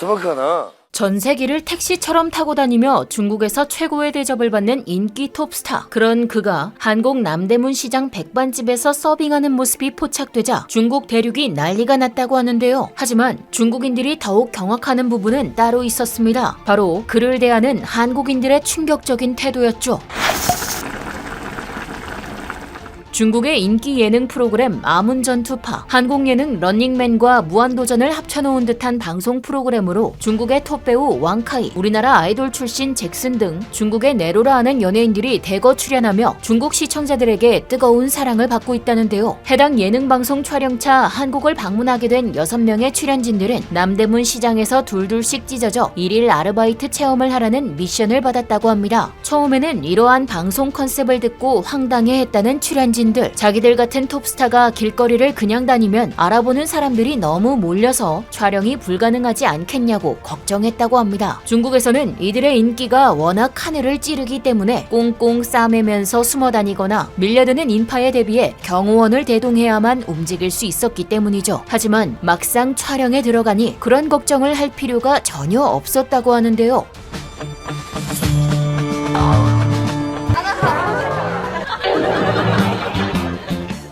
怎么可能？ 전세기를 택시처럼 타고 다니며 중국에서 최고의 대접을 받는 인기 톱스타. 그런 그가 한국 남대문 시장 백반집에서 서빙하는 모습이 포착되자 중국 대륙이 난리가 났다고 하는데요. 하지만 중국인들이 더욱 경악하는 부분은 따로 있었습니다. 바로 그를 대하는 한국인들의 충격적인 태도였죠. 중국의 인기 예능 프로그램 아문전투파, 한국 예능 런닝맨과 무한도전을 합쳐놓은 듯한 방송 프로그램으로 중국의 톱배우 왕카이, 우리나라 아이돌 출신 잭슨 등 중국의 네로라 하는 연예인들이 대거 출연하며 중국 시청자들에게 뜨거운 사랑을 받고 있다는데요. 해당 예능 방송 촬영차 한국을 방문하게 된 6명의 출연진들은 남대문 시장에서 둘둘씩 찢어져 1일 아르바이트 체험을 하라는 미션을 받았다고 합니다. 처음에는 이러한 방송 컨셉을 듣고 황당해했다는 출연진 자기들 같은 톱스타가 길거리를 그냥 다니면 알아보는 사람들이 너무 몰려서 촬영이 불가능하지 않겠냐고 걱정했다고 합니다. 중국에서는 이들의 인기가 워낙 하늘을 찌르기 때문에 꽁꽁 싸매면서 숨어 다니거나 밀려드는 인파에 대비해 경호원을 대동해야만 움직일 수 있었기 때문이죠. 하지만 막상 촬영에 들어가니 그런 걱정을 할 필요가 전혀 없었다고 하는데요.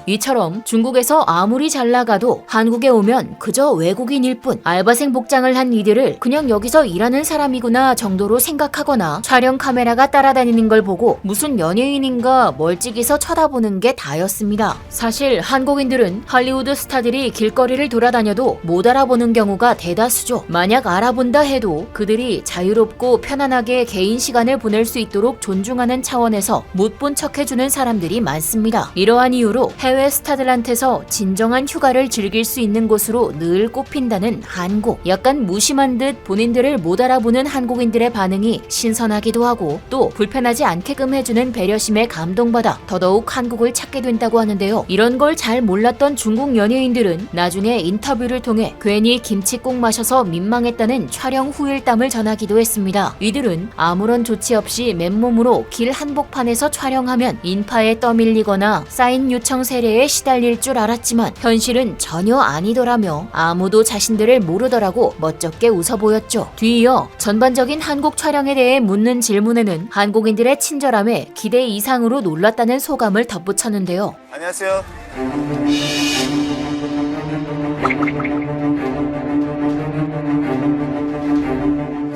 이처럼 중국에서 아무리 잘 나가도 한국에 오면 그저 외국인일 뿐, 알바생 복장을 한 이들을 그냥 여기서 일하는 사람이구나 정도로 생각하거나 촬영 카메라가 따라다니는 걸 보고 무슨 연예인인가 멀찍이서 쳐다보는 게 다였습니다. 사실 한국인들은 할리우드 스타들이 길거리를 돌아다녀도 못 알아보는 경우가 대다수죠. 만약 알아본다 해도 그들이 자유롭고 편안하게 개인 시간을 보낼 수 있도록 존중하는 차원에서 못 본 척해주는 사람들이 많습니다. 이러한 이유로 해외 스타들한테서 진정한 휴가를 즐길 수 있는 곳으로 늘 꼽힌다는 한국. 약간 무심한 듯 본인들을 못 알아보는 한국인들의 반응이 신선하기도 하고 또 불편하지 않게끔 해주는 배려심에 감동받아 더더욱 한국을 찾게 된다고 하는데요. 이런 걸 잘 몰랐던 중국 연예인들은 나중에 인터뷰를 통해 괜히 김치국 마셔서 민망했다는 촬영 후일담을 전하기도 했습니다. 이들은 아무런 조치 없이 맨몸으로 길 한복판에서 촬영하면 인파에 떠밀리거나 사인 요청 세례에 시달릴 줄 알았지만 현실은 전혀 아니더라며 아무도 자신들을 모르더라고 멋쩍게 웃어 보였죠. 뒤이어 전반적인 한국 촬영에 대해 묻는 질문에는 한국인들의 친절함에 기대 이상으로 놀랐다는 소감을 덧붙였는데요. 안녕하세요.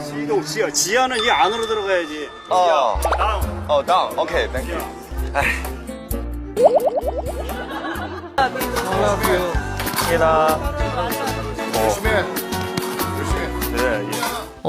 시동 지하는 이 안으로 들어가야지. 다운. 오케이, 땡큐.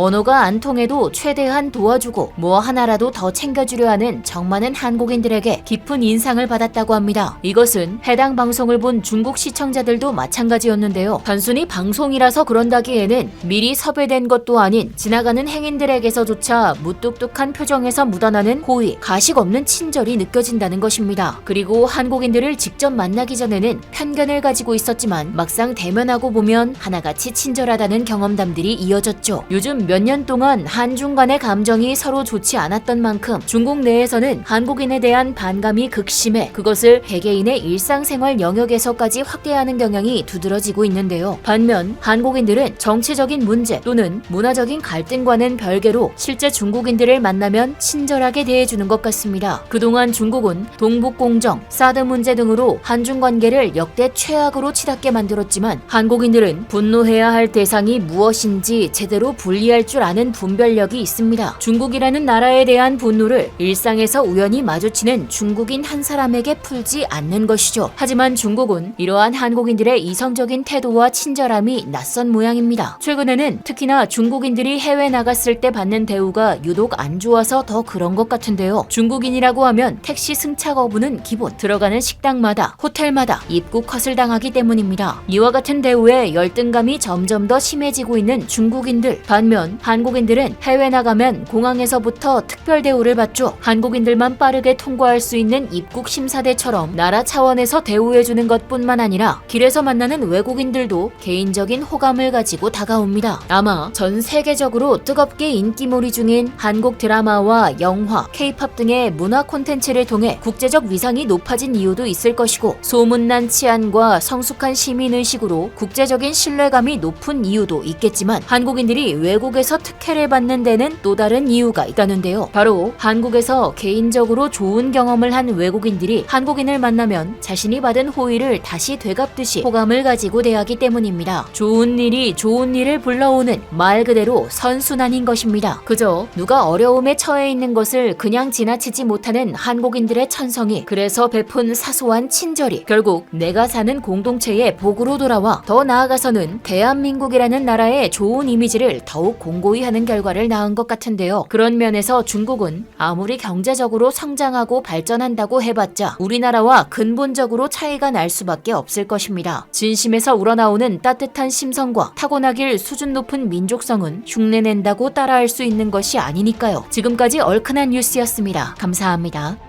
언어가 안 통해도 최대한 도와주고 뭐 하나라도 더 챙겨주려 하는 정 많은 한국인들에게 깊은 인상을 받았다고 합니다. 이것은 해당 방송을 본 중국 시청자들도 마찬가지였는데요. 단순히 방송이라서 그런다기에는 미리 섭외된 것도 아닌 지나가는 행인들에게서조차 무뚝뚝한 표정에서 묻어나는 호의, 가식 없는 친절이 느껴진다는 것입니다. 그리고 한국인들을 직접 만나기 전에는 편견을 가지고 있었지만 막상 대면하고 보면 하나같이 친절하다는 경험담들이 이어졌죠. 요즘 몇 년 동안 한중 간의 감정이 서로 좋지 않았던 만큼 중국 내에서는 한국인에 대한 반감이 극심해 그것을 개개인의 일상생활 영역에서까지 확대하는 경향이 두드러지고 있는데요. 반면 한국인들은 정치적인 문제 또는 문화적인 갈등과는 별개로 실제 중국인들을 만나면 친절하게 대해주는 것 같습니다. 그동안 중국은 동북공정, 사드 문제 등으로 한중 관계를 역대 최악으로 치닫게 만들었지만 한국인들은 분노해야 할 대상이 무엇인지 제대로 분리할 줄 아는 분별력이 있습니다. 중국이라는 나라에 대한 분노를 일상에서 우연히 마주치는 중국인 한 사람에게 풀지 않는 것이죠. 하지만 중국은 이러한 한국인들의 이성적인 태도와 친절함이 낯선 모양입니다. 최근에는 특히나 중국인들이 해외 나갔을 때 받는 대우가 유독 안 좋아서 더 그런 것 같은데요. 중국인이라고 하면 택시 승차 거부는 기본, 들어가는 식당마다, 호텔마다 입국 컷을 당하기 때문입니다. 이와 같은 대우에 열등감이 점점 더 심해지고 있는 중국인들. 반면 반면 한국인들은 해외 나가면 공항에서부터 특별 대우를 받죠. 한국인들만 빠르게 통과할 수 있는 입국 심사대처럼 나라 차원에서 대우해주는 것뿐만 아니라 길에서 만나는 외국인들도 개인적인 호감을 가지고 다가옵니다. 아마 전 세계적으로 뜨겁게 인기몰이 중인 한국 드라마와 영화, K-팝 등의 문화 콘텐츠를 통해 국제적 위상이 높아진 이유도 있을 것이고 소문난 치안과 성숙한 시민의식으로 국제적인 신뢰감이 높은 이유도 있겠지만 한국인들이 외국에서 특혜를 받는 데는 또 다른 이유가 있다는데요. 바로 한국에서 개인적으로 좋은 경험을 한 외국인들이 한국인을 만나면 자신이 받은 호의를 다시 되갚듯이 호감을 가지고 대하기 때문입니다. 좋은 일이 좋은 일을 불러오는 말 그대로 선순환인 것입니다. 그저 누가 어려움에 처해 있는 것을 그냥 지나치지 못하는 한국인들의 천성이 그래서 베푼 사소한 친절이 결국 내가 사는 공동체의 복으로 돌아와 더 나아가서는 대한민국이라는 나라의 좋은 이미지를 더욱 공고히 하는 결과를 낳은 것 같은데요. 그런 면에서 중국은 아무리 경제적으로 성장하고 발전한다고 해봤자 우리나라와 근본적으로 차이가 날 수밖에 없을 것입니다. 진심에서 우러나오는 따뜻한 심성과 타고나길 수준 높은 민족성은 흉내낸다고 따라할 수 있는 것이 아니니까요. 지금까지 얼큰한 뉴스였습니다. 감사합니다.